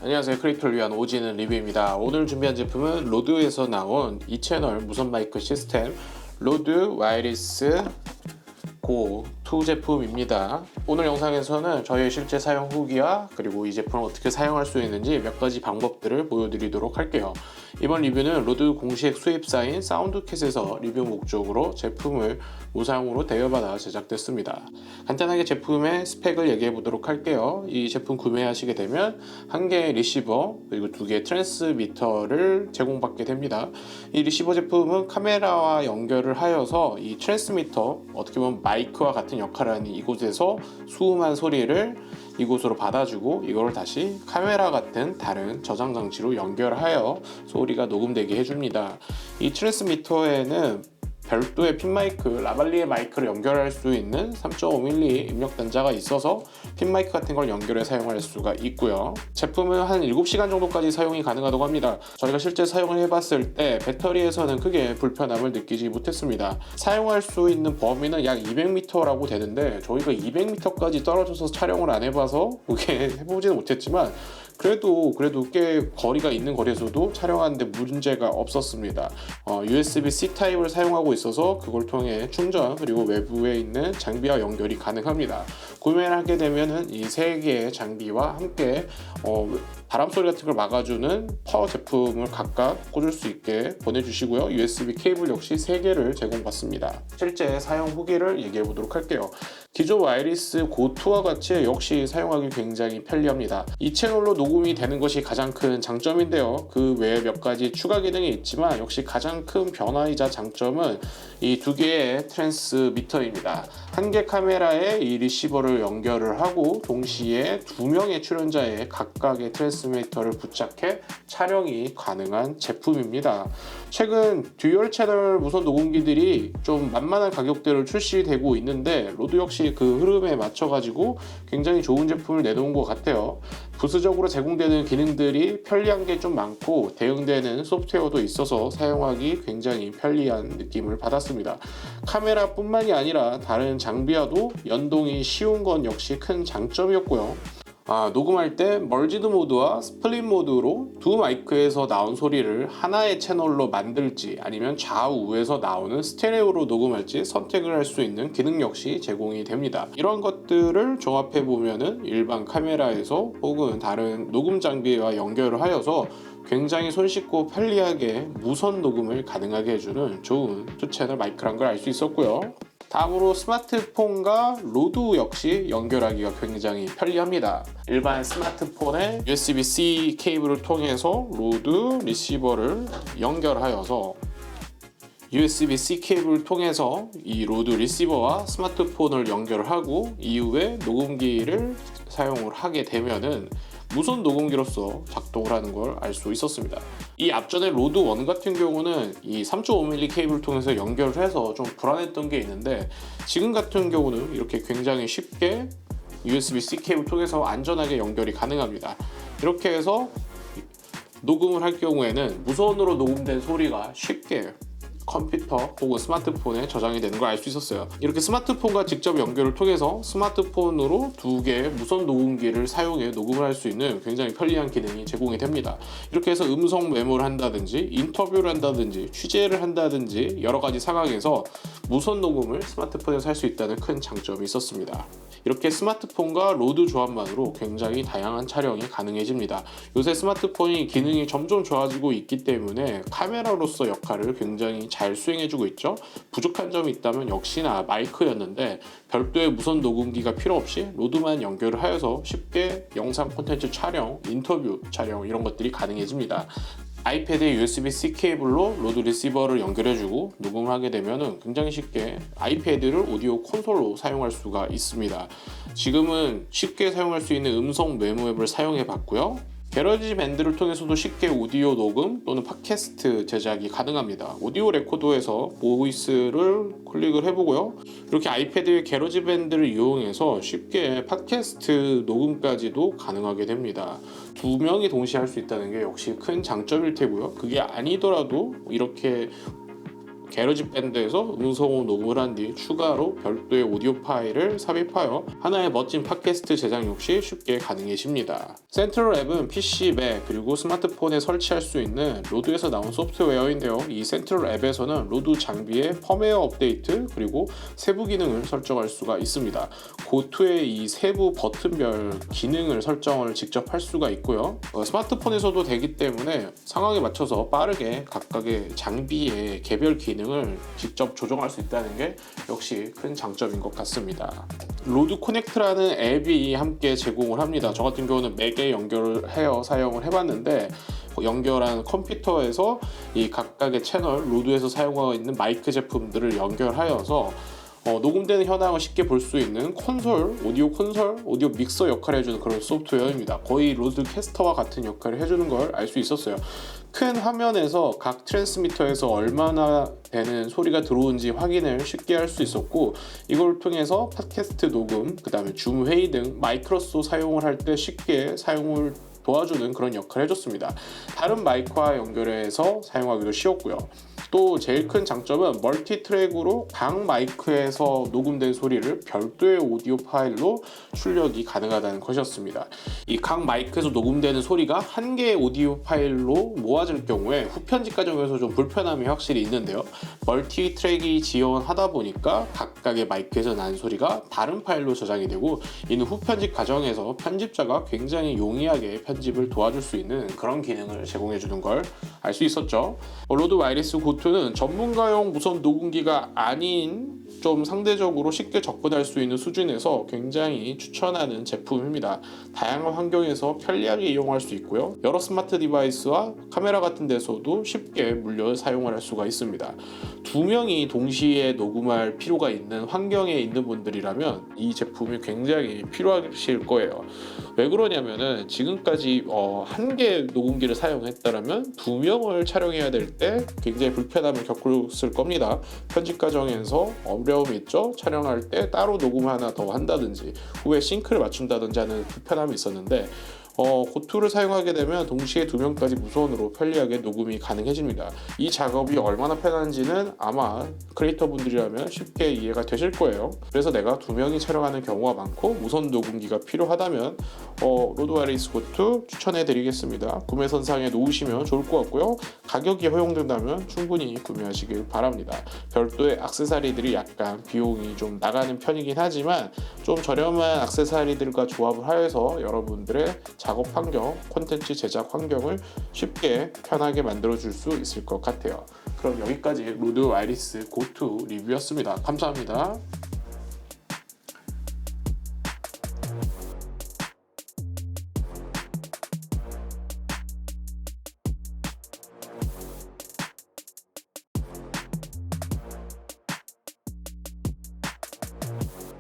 안녕하세요. 크리에이터를 위한 오지는 리뷰입니다. 오늘 준비한 제품은 로드에서 나온 2채널 무선 마이크 시스템 로드 와이리스 고 2 제품입니다. 오늘 영상에서는 저의 실제 사용 후기와 그리고 이 제품을 어떻게 사용할 수 있는지 몇 가지 방법들을 보여드리도록 할게요. 이번 리뷰는 로드 공식 수입사인 사운드캣에서 리뷰 목적으로 제품을 무상으로 대여받아 제작됐습니다. 간단하게 제품의 스펙을 얘기해 보도록 할게요. 이 제품 구매하시게 되면 한 개의 리시버 그리고 두 개의 트랜스미터를 제공받게 됩니다. 이 리시버 제품은 카메라와 연결을 하여서 이 트랜스미터, 어떻게 보면 마이크와 같은 역할을 하는 이곳에서 수음한 소리를 이곳으로 받아주고 이걸 다시 카메라 같은 다른 저장 장치로 연결하여 소리가 녹음되게 해줍니다. 이 트랜스미터에는 별도의 핀 마이크, 라발리에 마이크를 연결할 수 있는 3.5mm 입력 단자가 있어서 핀 마이크 같은 걸 연결해 사용할 수가 있고요. 제품은 한 7시간 정도까지 사용이 가능하다고 합니다. 저희가 실제 사용을 해봤을 때 배터리에서는 크게 불편함을 느끼지 못했습니다. 사용할 수 있는 범위는 약 200m라고 되는데 저희가 200m까지 떨어져서 촬영을 안 해봐서 그게 해보지는 못했지만 그래도 꽤 거리가 있는 거리에서도 촬영하는데 문제가 없었습니다. USB-C 타입을 사용하고 있어서 그걸 통해 충전 그리고 외부에 있는 장비와 연결이 가능합니다. 구매를 하게 되면은 이 세 개의 장비와 함께 바람 소리 같은 걸 막아주는 파워 제품을 각각 꽂을 수 있게 보내주시고요. USB 케이블 역시 3개를 제공받습니다. 실제 사용 후기를 얘기해 보도록 할게요. 기존 와이리스 고2와 같이 역시 사용하기 굉장히 편리합니다. 이 채널로 녹음이 되는 것이 가장 큰 장점인데요. 그 외에 몇 가지 추가 기능이 있지만 역시 가장 큰 변화이자 장점은 이 두 개의 트랜스미터입니다. 한 개 카메라에 이 리시버를 연결을 하고 동시에 2명의 출연자의 각각의 트랜스미터를 부착해 촬영이 가능한 제품입니다. 최근 듀얼 채널 무선 녹음기들이 좀 만만한 가격대로 출시되고 있는데 로드 역시 그 흐름에 맞춰가지고 굉장히 좋은 제품을 내놓은 것 같아요. 부수적으로 제공되는 기능들이 편리한 게 좀 많고 대응되는 소프트웨어도 있어서 사용하기 굉장히 편리한 느낌을 받았습니다. 카메라뿐만이 아니라 다른 장비와도 연동이 쉬운 건 역시 큰 장점이었고요. 녹음할 때 멀지드 모드와 스플릿 모드로 두 마이크에서 나온 소리를 하나의 채널로 만들지 아니면 좌우에서 나오는 스테레오로 녹음할지 선택을 할 수 있는 기능 역시 제공이 됩니다. 이런 것들을 종합해 보면은 일반 카메라에서 혹은 다른 녹음 장비와 연결을 하여서 굉장히 손쉽고 편리하게 무선 녹음을 가능하게 해주는 좋은 2채널 마이크란 걸 알 수 있었고요. 다음으로 스마트폰과 로드 역시 연결하기가 굉장히 편리합니다. 일반 스마트폰에 USB-C 케이블을 통해서 로드 리시버를 연결하여서 USB-C 케이블을 통해서 이 로드 리시버와 스마트폰을 연결하고 이후에 녹음기를 사용을 하게 되면은 무선 녹음기로서 작동을 하는 걸 알 수 있었습니다. 이 앞전에 로드 1 같은 경우는 이 3.5mm 케이블을 통해서 연결을 해서 좀 불안했던 게 있는데 지금 같은 경우는 이렇게 굉장히 쉽게 USB-C 케이블 통해서 안전하게 연결이 가능합니다. 이렇게 해서 녹음을 할 경우에는 무선으로 녹음된 소리가 쉽게 컴퓨터 혹은 스마트폰에 저장이 되는 걸 알 수 있었어요. 이렇게 스마트폰과 직접 연결을 통해서 스마트폰으로 두 개의 무선 녹음기를 사용해 녹음을 할 수 있는 굉장히 편리한 기능이 제공이 됩니다. 이렇게 해서 음성 메모를 한다든지 인터뷰를 한다든지 취재를 한다든지 여러 가지 상황에서 무선 녹음을 스마트폰에서 할 수 있다는 큰 장점이 있었습니다. 이렇게 스마트폰과 로드 조합만으로 굉장히 다양한 촬영이 가능해집니다. 요새 스마트폰이 기능이 점점 좋아지고 있기 때문에 카메라로서 역할을 굉장히 잘 수행해주고 있죠. 부족한 점이 있다면 역시나 마이크였는데 별도의 무선 녹음기가 필요 없이 로드만 연결을 하여서 쉽게 영상 콘텐츠 촬영, 인터뷰 촬영 이런 것들이 가능해집니다. 아이패드에 USB-C 케이블로 로드 리시버를 연결해주고 녹음을 하게 되면 굉장히 쉽게 아이패드를 오디오 콘솔로 사용할 수가 있습니다. 지금은 쉽게 사용할 수 있는 음성 메모 앱을 사용해 봤고요. 게러지 밴드를 통해서도 쉽게 오디오 녹음 또는 팟캐스트 제작이 가능합니다. 오디오 레코더에서 보이스를 클릭을 해보고요. 이렇게 아이패드의 게러지 밴드를 이용해서 쉽게 팟캐스트 녹음까지도 가능하게 됩니다. 2명이 동시에 할 수 있다는 게 역시 큰 장점일 테고요. 그게 아니더라도 이렇게 게러지 밴드에서 음성으로 녹음을 한 뒤 추가로 별도의 오디오 파일을 삽입하여 하나의 멋진 팟캐스트 제작 역시 쉽게 가능해집니다. 센트럴 앱은 PC, 맥 그리고 스마트폰에 설치할 수 있는 로드에서 나온 소프트웨어인데요. 이 센트럴 앱에서는 로드 장비의 펌웨어 업데이트 그리고 세부 기능을 설정할 수가 있습니다. 고투의 이 세부 버튼별 기능을 설정을 직접 할 수가 있고요. 스마트폰에서도 되기 때문에 상황에 맞춰서 빠르게 각각의 장비의 개별 기능을 직접 조정할 수 있다는 게 역시 큰 장점인 것 같습니다. 로드 코넥트라는 앱이 함께 제공을 합니다. 저 같은 경우는 맥에 연결을 해서 사용을 해봤는데 연결한 컴퓨터에서 이 각각의 채널 로드에서 사용하고 있는 마이크 제품들을 연결하여서 녹음되는 현황을 쉽게 볼 수 있는 오디오 콘솔, 오디오 믹서 역할을 해주는 그런 소프트웨어입니다. 거의 로드 캐스터와 같은 역할을 해주는 걸 알 수 있었어요. 큰 화면에서 각 트랜스미터에서 얼마나 되는 소리가 들어오는지 확인을 쉽게 할 수 있었고 이걸 통해서 팟캐스트 녹음, 그 다음에 줌 회의 등 마이크로소 사용을 할 때 쉽게 사용을 도와주는 그런 역할을 해줬습니다. 다른 마이크와 연결해서 사용하기도 쉬웠고요. 또 제일 큰 장점은 멀티 트랙으로 각 마이크에서 녹음된 소리를 별도의 오디오 파일로 출력이 가능하다는 것이었습니다. 이 각 마이크에서 녹음되는 소리가 한 개의 오디오 파일로 모아질 경우에 후편집 과정에서 좀 불편함이 확실히 있는데요. 멀티 트랙이 지원하다 보니까 각각의 마이크에서 나는 소리가 다른 파일로 저장이 되고 이는 후편집 과정에서 편집자가 굉장히 용이하게 편집을 도와줄 수 있는 그런 기능을 제공해 주는 걸 알 수 있었죠. 로드 와이리스 고투는 전문가용 무선 녹음기가 아닌 좀 상대적으로 쉽게 접근할 수 있는 수준에서 굉장히 추천하는 제품입니다. 다양한 환경에서 편리하게 이용할 수 있고요. 여러 스마트 디바이스와 카메라 같은 데서도 쉽게 물려 사용을 할 수가 있습니다. 두 명이 동시에 녹음할 필요가 있는 환경에 있는 분들이라면 이 제품이 굉장히 필요하실 거예요. 왜 그러냐면은 지금까지 한 개의 녹음기를 사용했다라면 두 명을 촬영해야 될 때 굉장히 불편함을 겪었을 겁니다. 편집 과정에서 어려움이 있죠. 촬영할 때 따로 녹음 하나 더 한다든지 후에 싱크를 맞춘다든지 하는 불편함이 있었는데 고투를 사용하게 되면 동시에 두 명까지 무선으로 편리하게 녹음이 가능해집니다. 이 작업이 얼마나 편한지는 아마 크리에이터 분들이라면 쉽게 이해가 되실 거예요. 그래서 내가 두 명이 촬영하는 경우가 많고 무선 녹음기가 필요하다면 로드 와이리스 고투 추천해 드리겠습니다. 구매 선상에 놓으시면 좋을 것 같고요. 가격이 허용된다면 충분히 구매하시길 바랍니다. 별도의 액세서리들이 약간 비용이 좀 나가는 편이긴 하지만 좀 저렴한 액세서리들과 조합을 하여서 여러분들의 작업 환경, 콘텐츠 제작 환경을 쉽게 편하게 만들어줄 수 있을 것 같아요. 그럼 여기까지 로드 와이리스 고투 리뷰였습니다. 감사합니다.